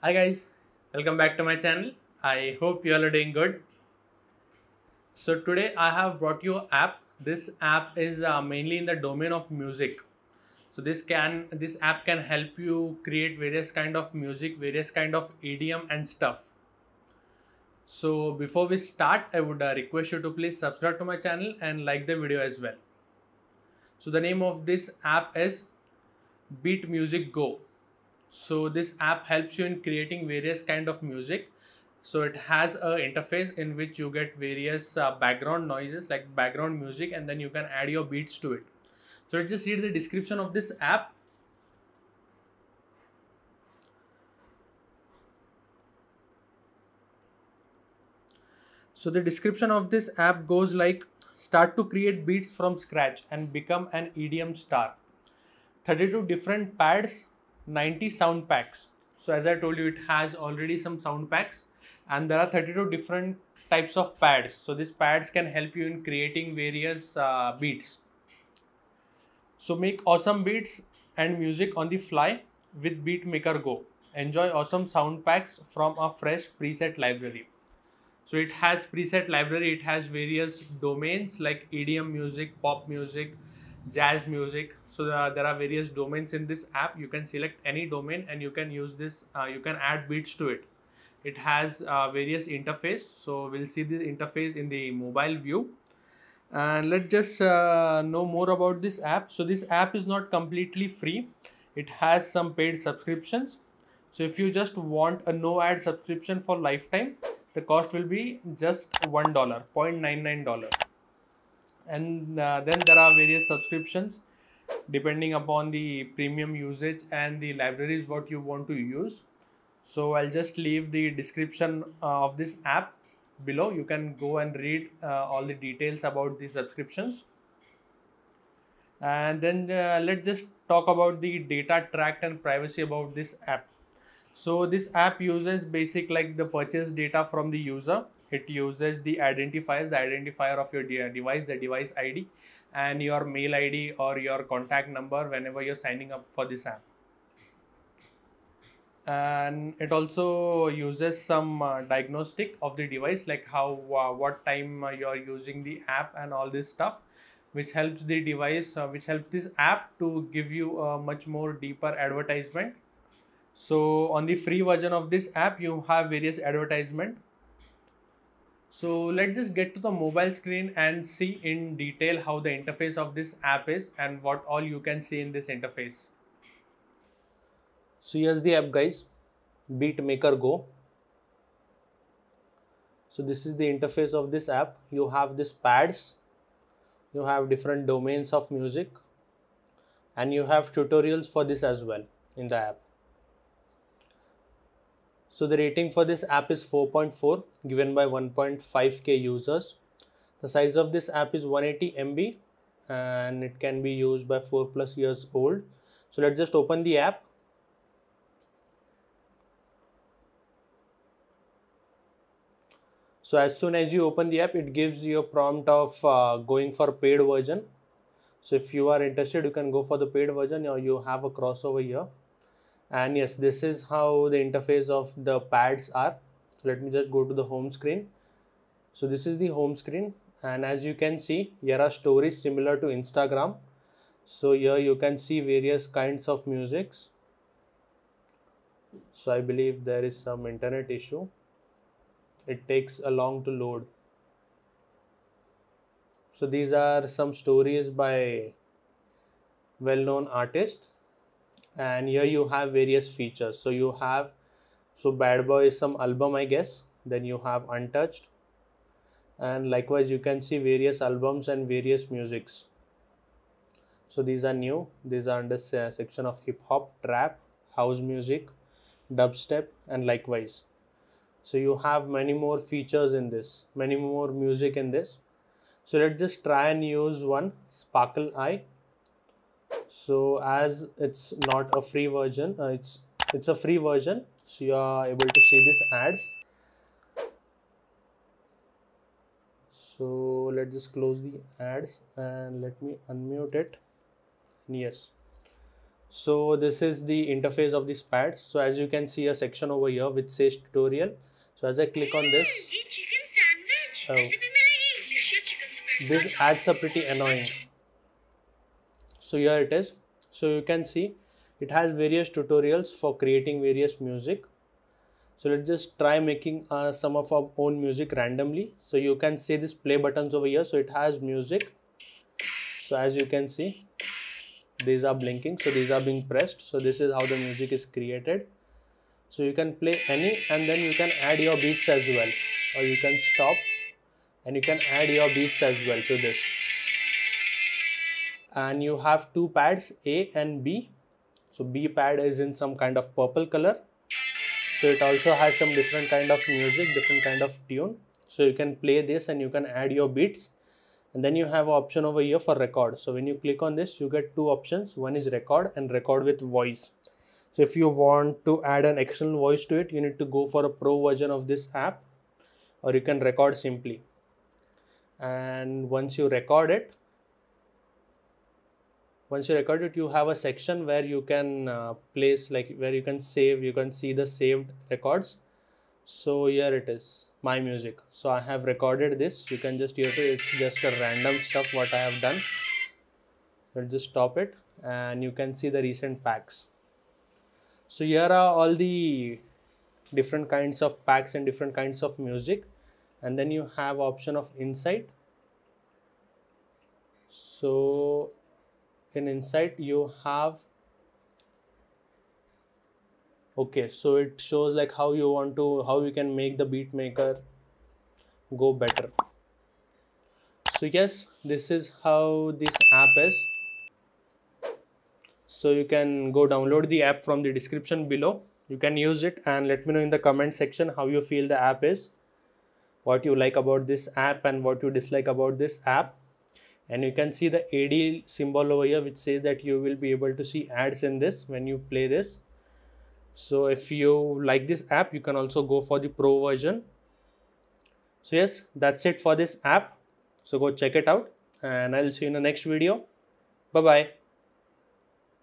Hi guys, welcome back to my channel. I hope you all are doing good. So today I have brought you an app. This app is mainly in the domain of music. So this app can help you create various kind of music, various kind of EDM and stuff. So before we start, I would request you to please subscribe to my channel and like the video as well. So the name of this app is Beat Music Go. So this app helps you in creating various kind of music. So it has a interface in which you get various background noises like background music, and then you can add your beats to it. So let's just read the description of this app. So the description of this app goes like: start to create beats from scratch and become an EDM star. 32 different pads, 90 sound packs. So as I told you, it has already some sound packs, and there are 32 different types of pads. So these pads can help you in creating various beats. So make awesome beats and music on the fly with Beatmaker Go. Enjoy awesome sound packs from a fresh preset library. So it has preset library, it has various domains like EDM music, pop music, jazz music. So there are various domains in this app. You can select any domain and you can use this, you can add beats to it. It has various interface. So we'll see the interface in the mobile view. And let's just know more about this app. So this app is not completely free. It has some paid subscriptions. So if you just want a no ad subscription for lifetime, the cost will be just $1, $0.99. And then there are various subscriptions depending upon the premium usage and the libraries what you want to use. So I'll just leave the description of this app below. You can go and read all the details about the subscriptions. And then let's just talk about the data tracked and privacy about this app. So this app uses basic like the purchase data from the user. It uses the identifiers, the identifier of your device, the device ID, and your mail ID or your contact number whenever you're signing up for this app. And it also uses some diagnostic of the device, like how what time you are using the app and all this stuff, which helps the device, which helps this app to give you a much more deeper advertisement. So on the free version of this app you have various advertisement. So let's just get to the mobile screen and see in detail how the interface of this app is and what all you can see in this interface. So here's the app, guys. Beatmaker Go. So this is the interface of this app. You have these pads, you have different domains of music, and you have tutorials for this as well in the app. So the rating for this app is 4.4 given by 1.5k users. The size of this app is 180 MB and it can be used by 4+ years old. So let's just open the app. So as soon as you open the app, it gives you a prompt of going for paid version. So if you are interested, you can go for the paid version, or you have a crossover here. And yes, this is how the interface of the pads are. So let me just go to the home screen. So this is the home screen, and as you can see, here are stories similar to Instagram. So here you can see various kinds of musics. So I believe there is some internet issue. It takes a long to load. So these are some stories by well-known artists, and here you have various features. So you have, so Bad Boy is some album, I guess. Then you have Untouched, and likewise you can see various albums and various musics. So these are new. These are under section of hip hop, trap, house music, dubstep, and likewise. So you have many more features in this, many more music in this. So let's just try and use one, Sparkle Eye. So as it's not a free version, it's a free version. So you are able to see these ads. So let's just close the ads and let me unmute it. Yes. So this is the interface of this pad. So as you can see a section over here which says tutorial. So as I click on this, this ads are pretty annoying. So here it is. So you can see it has various tutorials for creating various music. So let's just try making some of our own music randomly. So you can see this play buttons over here. So it has music. So as you can see, these are blinking. So these are being pressed. So this is how the music is created. So you can play any and then you can add your beats as well. Or you can stop and you can add your beats as well to this. And you have two pads, A and B. So B pad is in some kind of purple color. So it also has some different kind of music, different kind of tune. So you can play this and you can add your beats. And then you have an option over here for record. So when you click on this, you get two options. One is record and record with voice. So if you want to add an external voice to it, you need to go for a pro version of this app, or you can record simply. And once you record it, you have a section where you can place, like where you can save, you can see the saved records. So here it is, my music. So I have recorded this. You can just hear it. It's just a random stuff what I have done. Let's just stop it and you can see the recent packs. So here are all the different kinds of packs and different kinds of music. And then you have option of insight. So in insight you have, okay, so it shows like how you can make the beat maker go better. So yes, this is how this app is. So you can go download the app from the description below. You can use it and let me know in the comment section how you feel the app is, what you like about this app and what you dislike about this app. And you can see the AD symbol over here which says that you will be able to see ads in this when you play this. So if you like this app, you can also go for the pro version. So yes, that's it for this app. So go check it out and I'll see you in the next video. Bye bye.